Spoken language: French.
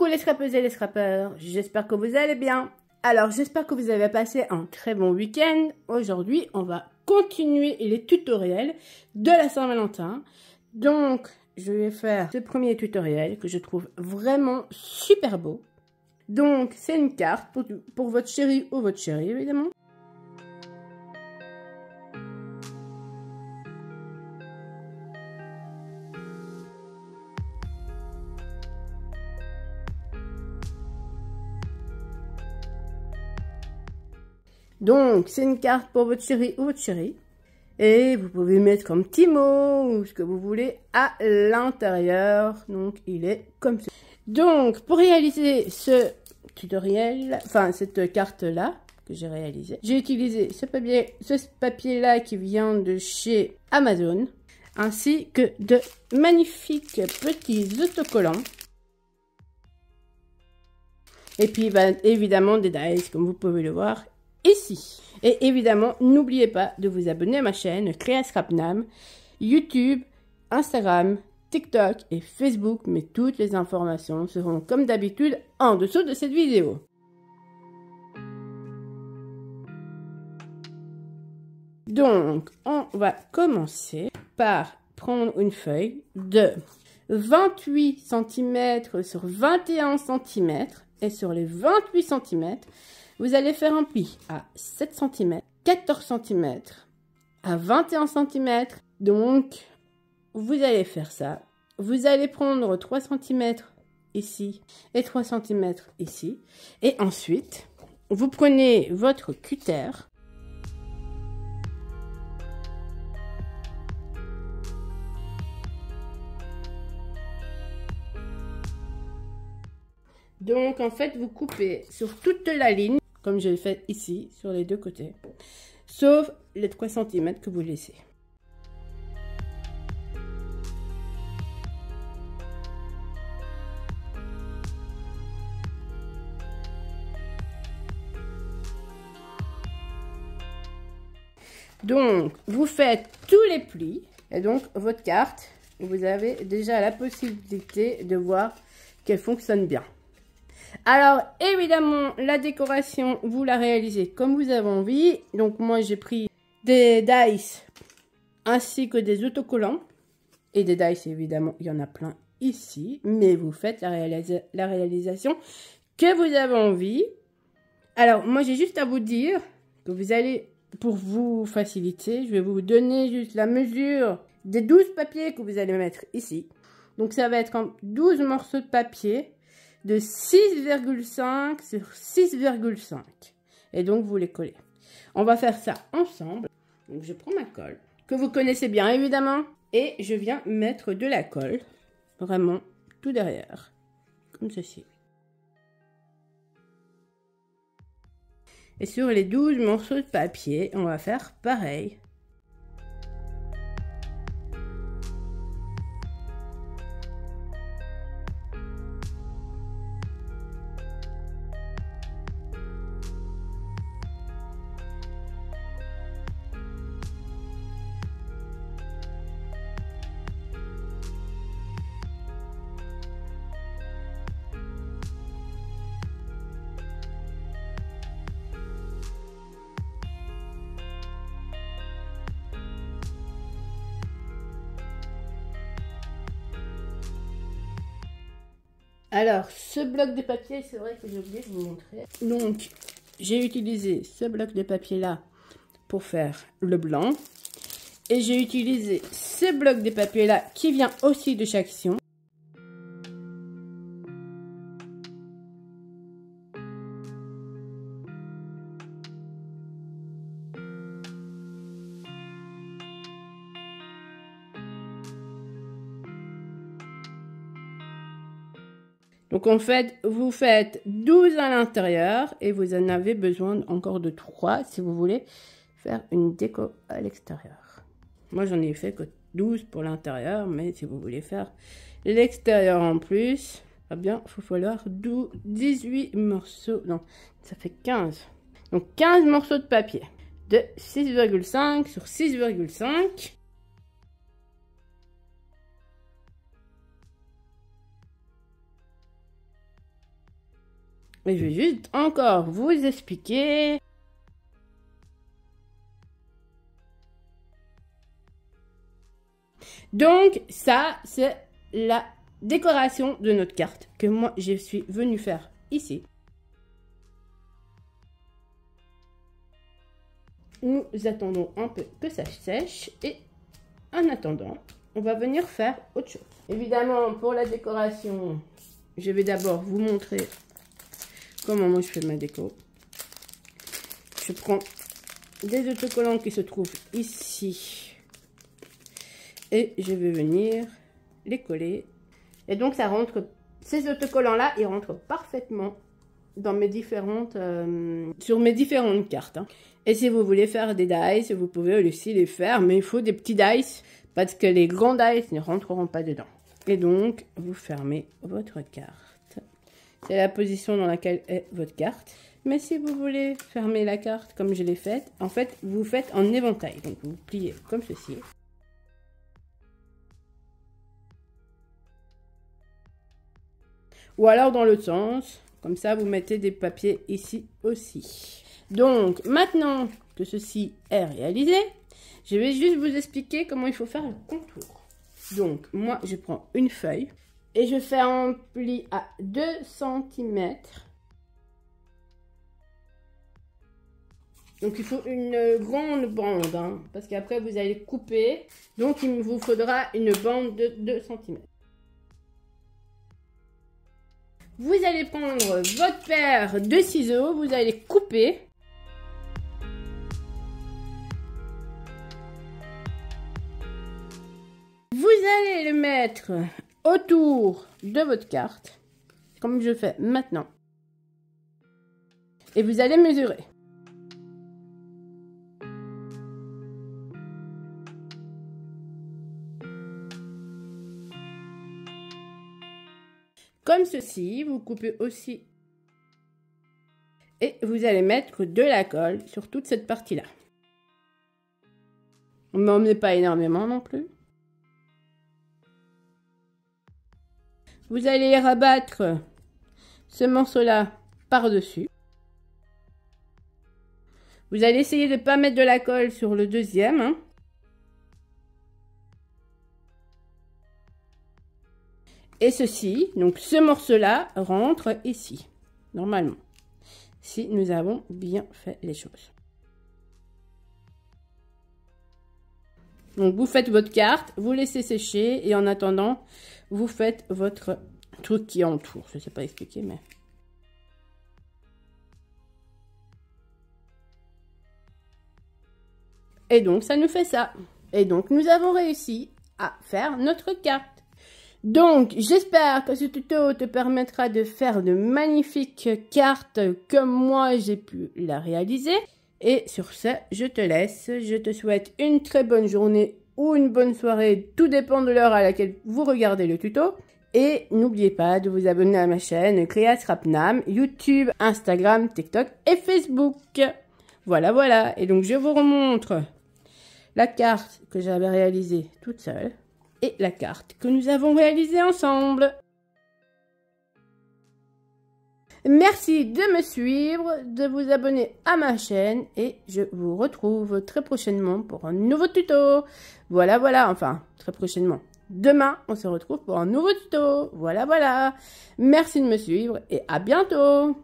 les scrapeuses et les scrapeurs, j'espère que vous allez bien. Alors j'espère que vous avez passé un très bon week-end. Aujourd'hui on va continuer les tutoriels de la Saint-Valentin. Donc je vais faire ce premier tutoriel que je trouve vraiment super beau. Donc c'est une carte pour votre chéri ou votre chérie évidemment. Donc, c'est une carte pour votre chéri ou votre chérie. Et vous pouvez mettre comme petit mot ou ce que vous voulez à l'intérieur. Donc, il est comme ça. Donc, pour réaliser ce tutoriel, enfin, cette carte-là que j'ai réalisée, j'ai utilisé ce papier-là qui vient de chez Amazon, ainsi que de magnifiques petits autocollants. Et puis, évidemment, des dies, comme vous pouvez le voir ici. Et évidemment, n'oubliez pas de vous abonner à ma chaîne Créa Scrapnam, YouTube, Instagram, TikTok et Facebook, mais toutes les informations seront comme d'habitude en dessous de cette vidéo. Donc, on va commencer par prendre une feuille de 28 cm sur 21 cm et sur les 28 cm, vous allez faire un pli à 7 cm, 14 cm, à 21 cm. Donc, vous allez faire ça. Vous allez prendre 3 cm ici et 3 cm ici. Et ensuite, vous prenez votre cutter. Donc, en fait, vous coupez sur toute la ligne, comme je l'ai fait ici, sur les deux côtés, sauf les 3 cm que vous laissez. Donc, vous faites tous les plis, et donc, votre carte, vous avez déjà la possibilité de voir qu'elle fonctionne bien. Alors, évidemment, la décoration, vous la réalisez comme vous avez envie. Donc, moi, j'ai pris des dice ainsi que des autocollants. Et des dice, évidemment, il y en a plein ici. Mais vous faites la réalisation que vous avez envie. Alors, moi, j'ai juste à vous dire que vous allez, pour vous faciliter, je vais vous donner juste la mesure des 12 papiers que vous allez mettre ici. Donc, ça va être comme 12 morceaux de papier de 6,5 sur 6,5. Et donc, vous les collez. On va faire ça ensemble. Donc, je prends ma colle, que vous connaissez bien, évidemment. Et je viens mettre de la colle, vraiment, tout derrière. Comme ceci. Et sur les 12 morceaux de papier, on va faire pareil. Alors, ce bloc de papier, c'est vrai que j'ai oublié de vous montrer. Donc, j'ai utilisé ce bloc de papier-là pour faire le blanc. Et j'ai utilisé ce bloc de papier-là qui vient aussi de chaque section. Donc en fait, vous faites 12 à l'intérieur et vous en avez besoin encore de 3 si vous voulez faire une déco à l'extérieur. Moi j'en ai fait que 12 pour l'intérieur, mais si vous voulez faire l'extérieur en plus, eh bien il faut falloir 18 morceaux, non ça fait 15. Donc 15 morceaux de papier de 6,5 sur 6,5. Et je vais juste encore vous expliquer. Donc, ça, c'est la décoration de notre carte que moi, je suis venue faire ici. Nous attendons un peu que ça sèche et en attendant, on va venir faire autre chose. Évidemment, pour la décoration, je vais d'abord vous montrer comment moi je fais ma déco. Je prends des autocollants qui se trouvent ici et je vais venir les coller. Et donc ça rentre, ces autocollants-là, ils rentrent parfaitement dans mes différentes, sur mes différentes cartes. Hein. Et si vous voulez faire des dice, vous pouvez aussi les faire, mais il faut des petits dice parce que les grands dice ne rentreront pas dedans. Et donc, vous fermez votre carte. C'est la position dans laquelle est votre carte. Mais si vous voulez fermer la carte comme je l'ai faite, en fait, vous faites en éventail. Donc, vous pliez comme ceci. Ou alors dans l'autre sens. Comme ça, vous mettez des papiers ici aussi. Donc, maintenant que ceci est réalisé, je vais juste vous expliquer comment il faut faire le contour. Donc, moi, je prends une feuille et je fais un pli à 2 cm. Donc, il faut une grande bande, hein, parce qu'après, vous allez couper. Donc, il vous faudra une bande de 2 cm. Vous allez prendre votre paire de ciseaux, vous allez couper. Vous allez le mettre autour de votre carte, comme je fais maintenant. Et vous allez mesurer. Comme ceci, vous coupez aussi. Et vous allez mettre de la colle sur toute cette partie-là. On ne met pas énormément non plus. Vous allez rabattre ce morceau-là par-dessus. Vous allez essayer de ne pas mettre de la colle sur le deuxième. Hein. Et ceci, donc ce morceau-là, rentre ici, normalement. Si nous avons bien fait les choses. Donc vous faites votre carte, vous laissez sécher et en attendant, vous faites votre truc qui entoure. Je ne sais pas expliquer, mais... Et donc ça nous fait ça. Et donc nous avons réussi à faire notre carte. Donc, j'espère que ce tuto te permettra de faire de magnifiques cartes comme moi j'ai pu la réaliser. Et sur ce, je te laisse. Je te souhaite une très bonne journée ou une bonne soirée. Tout dépend de l'heure à laquelle vous regardez le tuto. Et n'oubliez pas de vous abonner à ma chaîne Cléa Scrapnam, YouTube, Instagram, TikTok et Facebook. Voilà, voilà. Et donc, je vous remontre la carte que j'avais réalisée toute seule. Et la carte que nous avons réalisée ensemble. Merci de me suivre, de vous abonner à ma chaîne et je vous retrouve très prochainement pour un nouveau tuto. Voilà, voilà, enfin, très prochainement. Demain, on se retrouve pour un nouveau tuto. Voilà, voilà. Merci de me suivre et à bientôt.